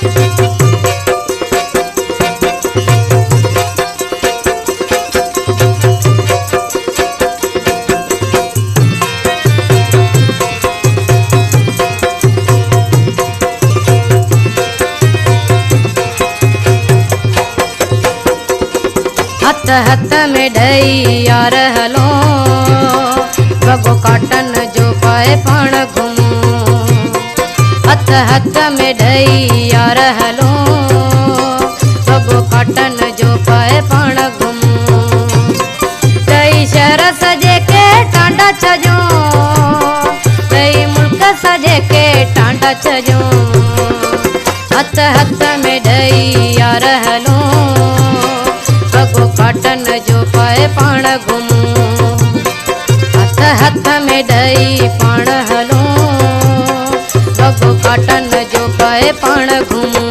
हथ हथ में ढैया रहलो बगो काटन जो पाए पण घूमू। हथ हथ में ढैया रहलो बगो काटन जो पाए पण घूमू। दई शहर सजे के टांडा छजो, दई मुल्क सजे के टांडा छजो। हथ हथ में ढैया रहलो बगो काटन जो पाए पाण घूमू। हथ हथ में ढई पाण हलो बगो काटन जो पाए पाण घूमू।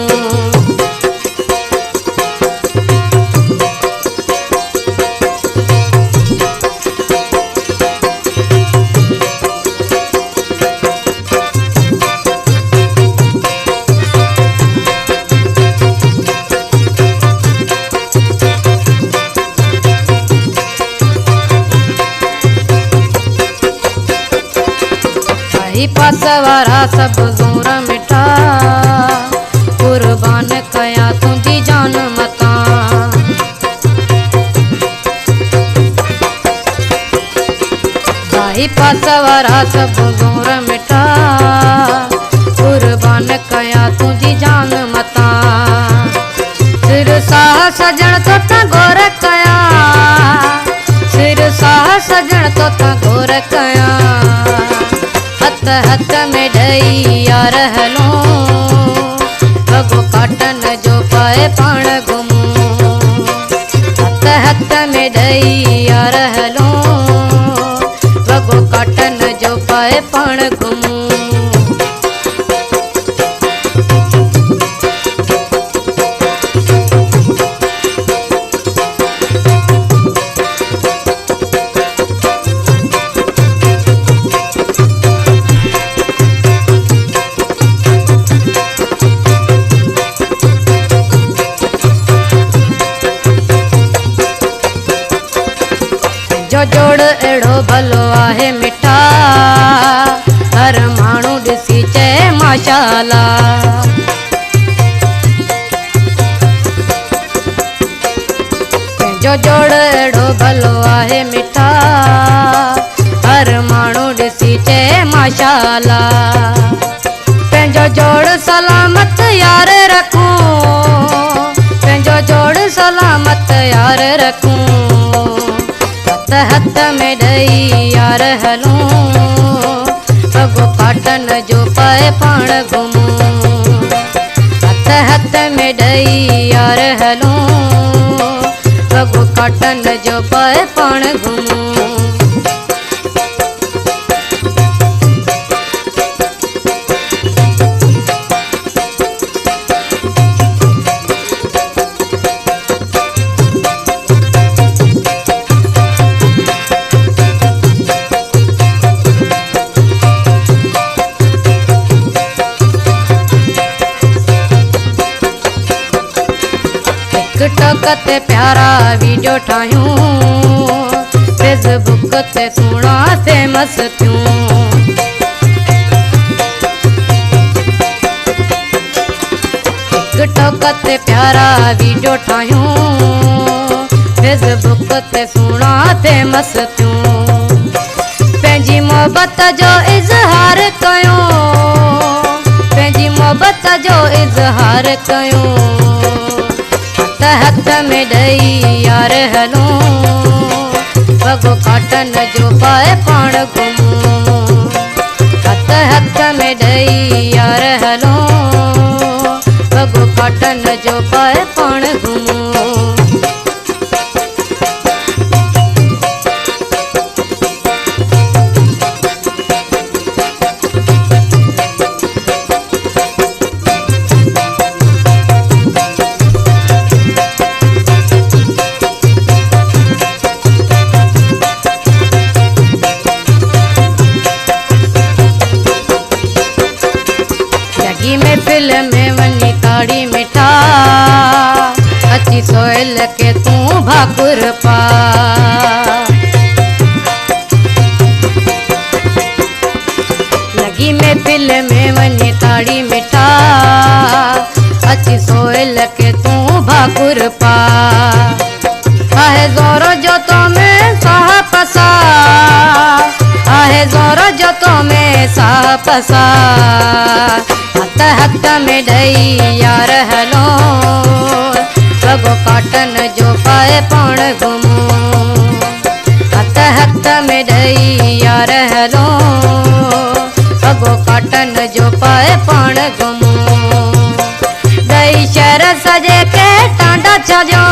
पासवारा सब दूर मिठा कुर्बान कया तुझी जान मता। भाई पासवारा सब दूर मिठा कुर्बान कया तुझी जान मता। सिर साह सजन तो ता गोर कया, सिर साह सजन तो ता गोर कया। हथ हथ में ढैया रहलो बगो काटन जो पाए पाण घूमू। हथ हथ में ढैया रहलो बगो काटन जो पाए पाण घूमू। जो जोड़ एड़ो भलो आहे मिठा हर माण्हू ॾिसी चए माशाअल्लाह। जो जोड़ एड़ो भलो आहे मिठा हर माण्हू ॾिसी चए माशाअल्लाह। पंहिंजो जोड़ सलामत यार रखूं, पंहिंजो जोड़ सलामत यार रखूं। हथ में ढैया रहलो बगो काटन जो पाए पाण घूमू। हथ हथ में ढैया रहलो बगो काटन जो पाए पाण घूमू। टिकटॉक ते प्यारा वीडियो ठायूं, फेसबुक ते सुणा फेमस थियूं। टिकटॉक ते प्यारा वीडियो ठायूं, फेसबुक ते सुणा फेमस थियूं। पंहिंजी मोहबत जो इज़हार कयूं, पंहिंजी मोहबत जो इज़हार कयूं। हथ में ढैया रहलो बगो काटन जो पाए पाण घूमू। हथ हथ में ढैया रहलो बगो काटन जो पाए पाण घूमू। में फिल्म में वनिता ताड़ी मिठा अच्छी सोयल के तू भाकुर पा। लगी में फिल में मनी ताड़ी मिठा अच्छी सोयल के तू भाकुर पा। आहे जोरो जो तो में साह पसा, आहे जोरो जो तो में साह पसा। हत हत में ढैया रहलो बगो काटन जो पाए पण घुमो। हत हत में ढैया रहलो बगो काटन जो पाए पण घुमो। दई शहर सजे के टांडा छजो,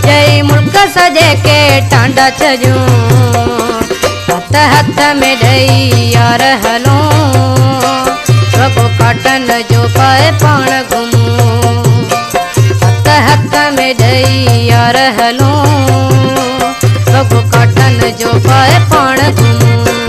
जय मुल्क सजे के टांडा छजो। हथ हथ में ढैया रहलो बगो काटन जो पाए पण घुमो। हथ हथ में ढैया रहलो बगो काटन जो पाए पण घुमो।